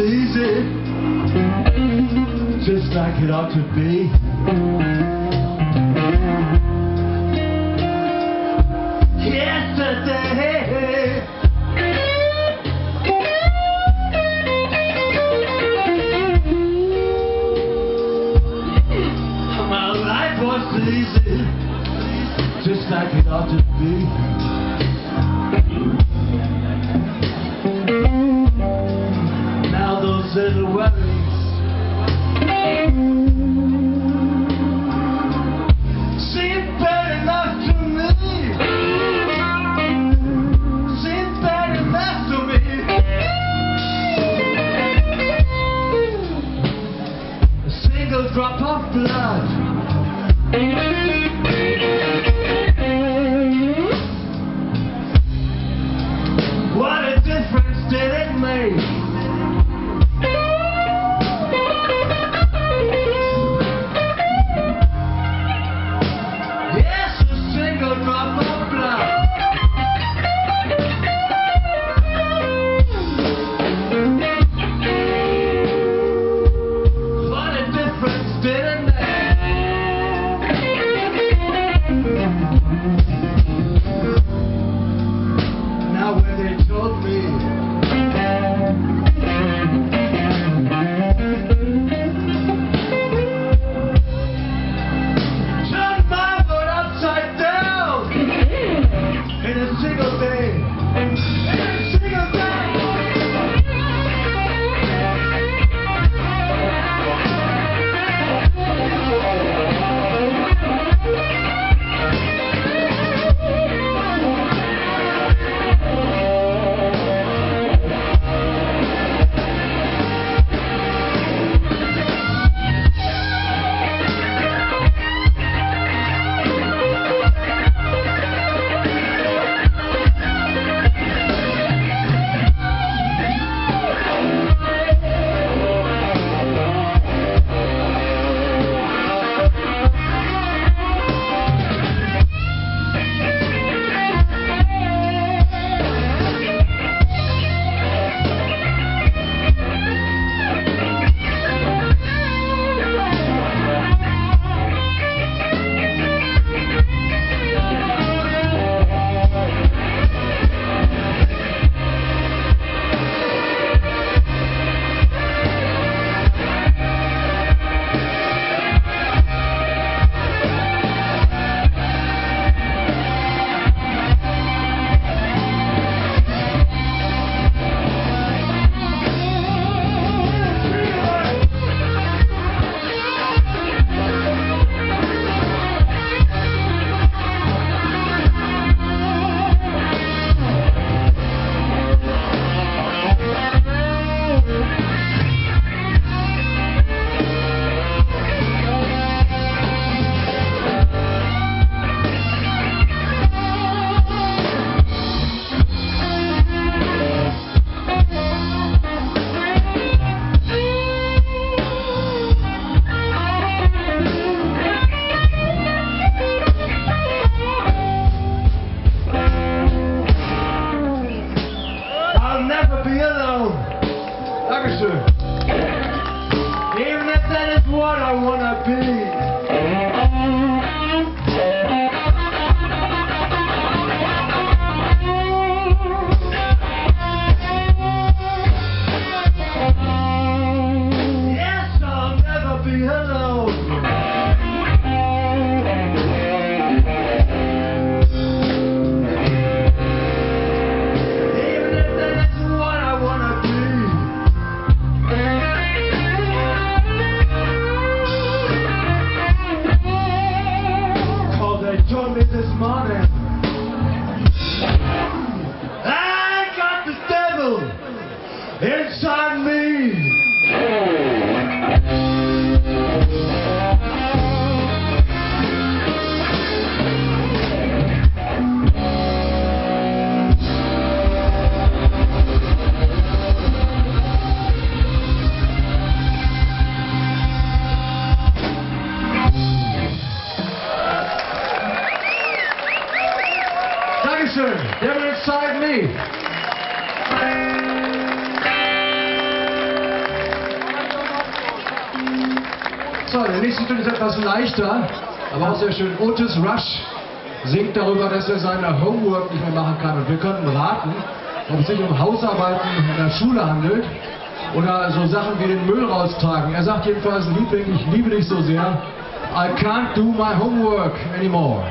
easy, just like it ought to be. Yesterday, my life was easy, just like it ought to be. Now those little worries seem bad enough to me. Seem bad enough to me. A single drop of blood. What a difference did it make? Yes, a single drop of blood. What a difference did it make? extra. Der nächste Stück ist etwas leichter, aber auch sehr schön. Otis Rush singt darüber, dass er seine Homework nicht mehr machen kann. Und wir könnten raten, ob es sich um Hausarbeiten in der Schule handelt oder so Sachen wie den Müll raustragen. Er sagt jedenfalls, Liebling, ich liebe dich so sehr. I can't do my homework anymore.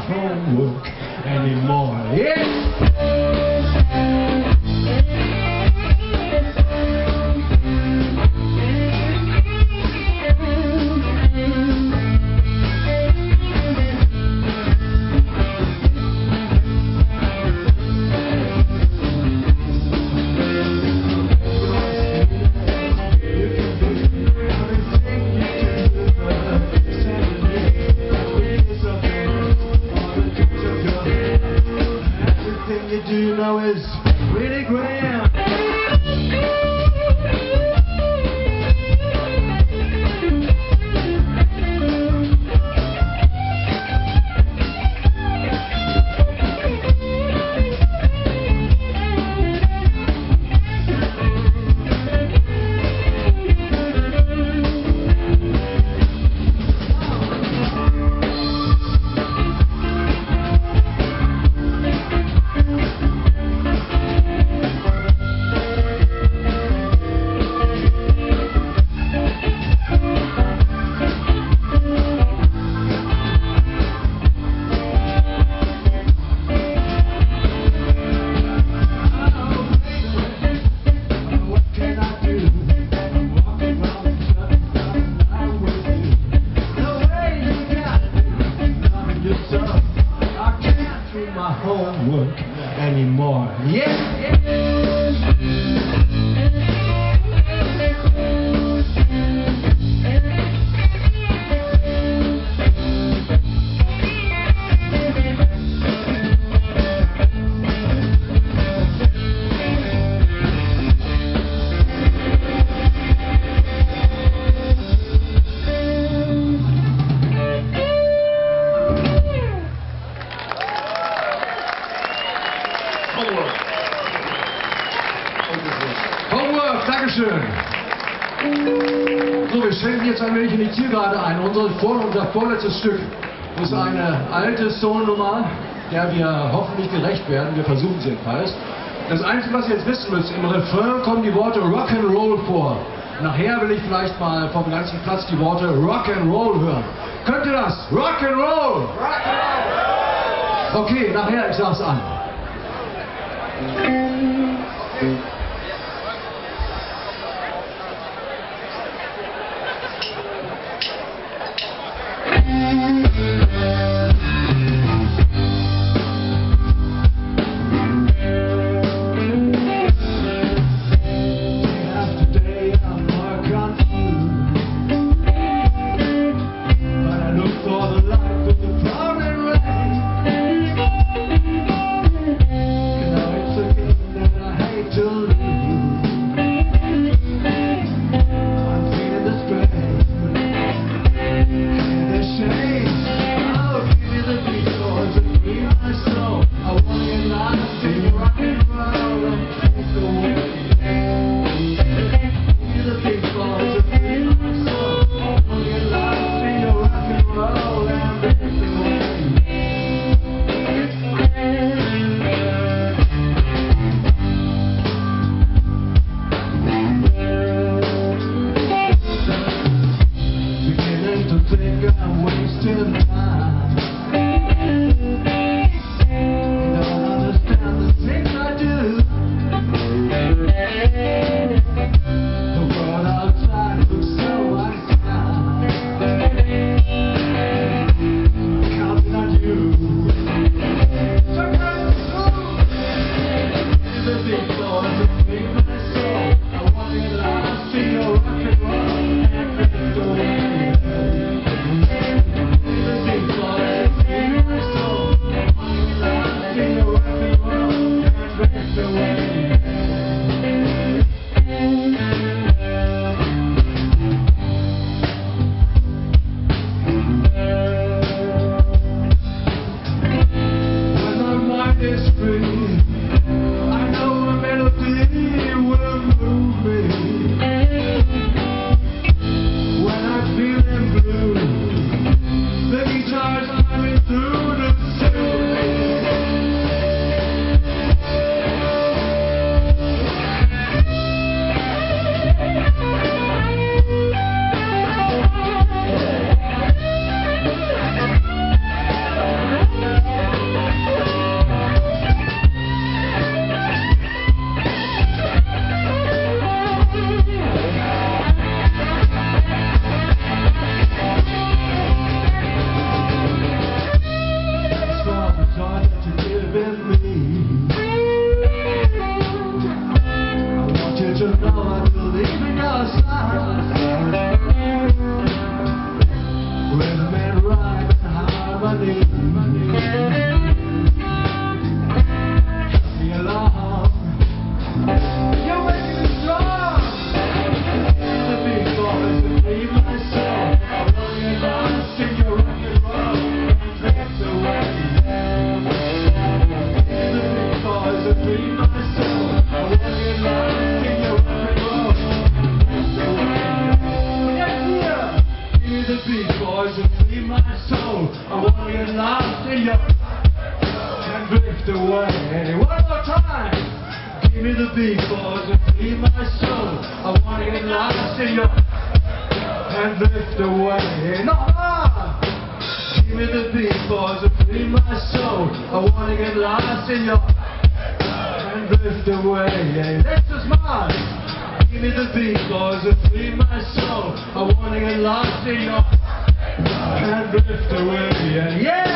Homework anymore. You know is really grand. Homework anymore. Homework, Dankeschön. So, wir schränken jetzt ein wenig in die Zielgerade ein. Unser vorletztes Stück ist eine alte Soul-Nummer, der wir hoffentlich gerecht werden. Wir versuchen es jedenfalls. Das Einzige, was ihr jetzt wissen müsst, im Refrain kommen die Worte Rock'n'Roll vor. Nachher will ich vielleicht mal vom ganzen Platz die Worte Rock'n'Roll hören. Könnt ihr das? Rock'n'Roll! Okay, nachher, ich sag's an. Till get lost in your and drift away. One more time. Give me the beat, boys, and free my soul. I wanna get lost in your and drift away. No, no. Give me the beat, boys, and free my soul. I wanna get lost in your and drift away. Let's just smile. Give me the beat, boys, and free my soul. I wanna get lost in your and drift away. Yeah!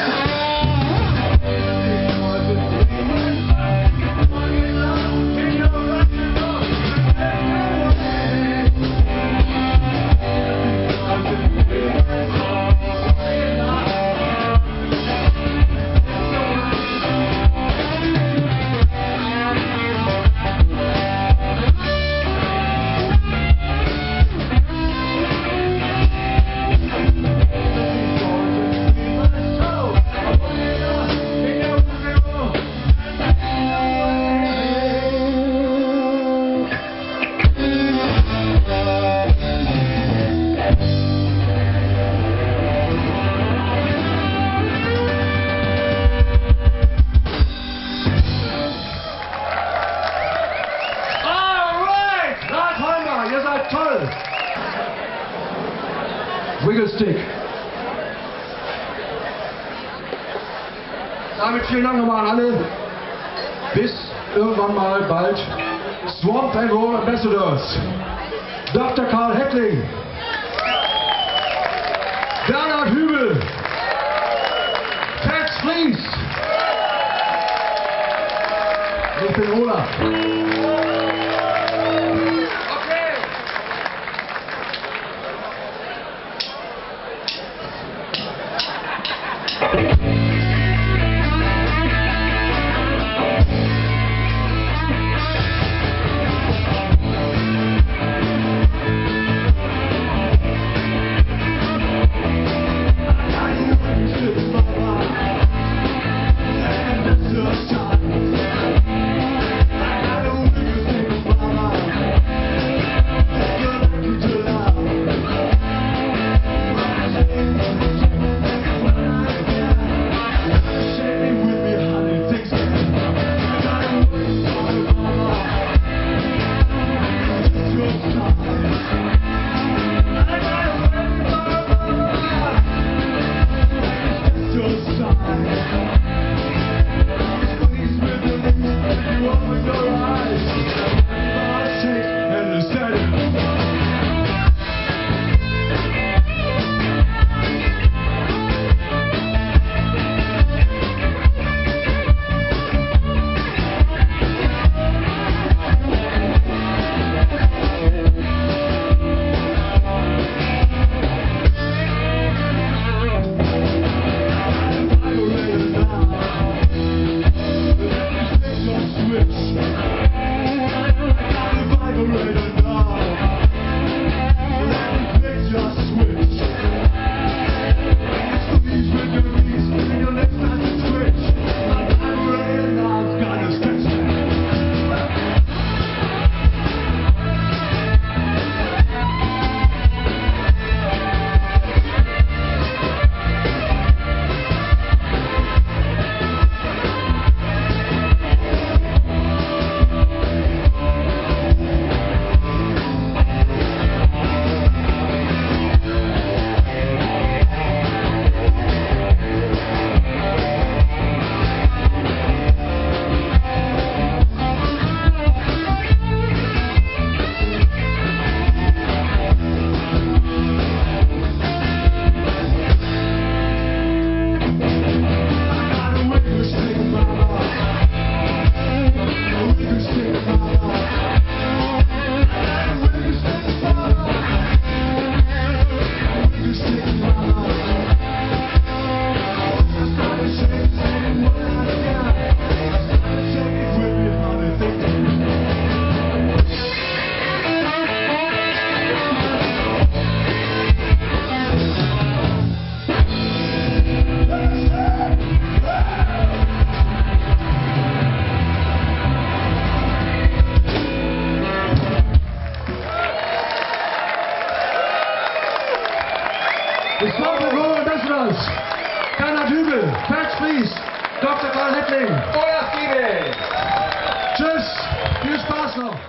Toll! Wiggle Stick. Damit vielen Dank nochmal an alle. Bis irgendwann mal bald. Swamp and Roll Ambassadors. Dr. Karl Heckling. Bernhard Hübel. Tex Fries. Ich bin Olaf. The Swamp and Roll Ambassadors. Bernhard Hügel, Pat Fries, Dr. Karl Littling. Vollgas Giebel! Tschüss, viel Spaß noch.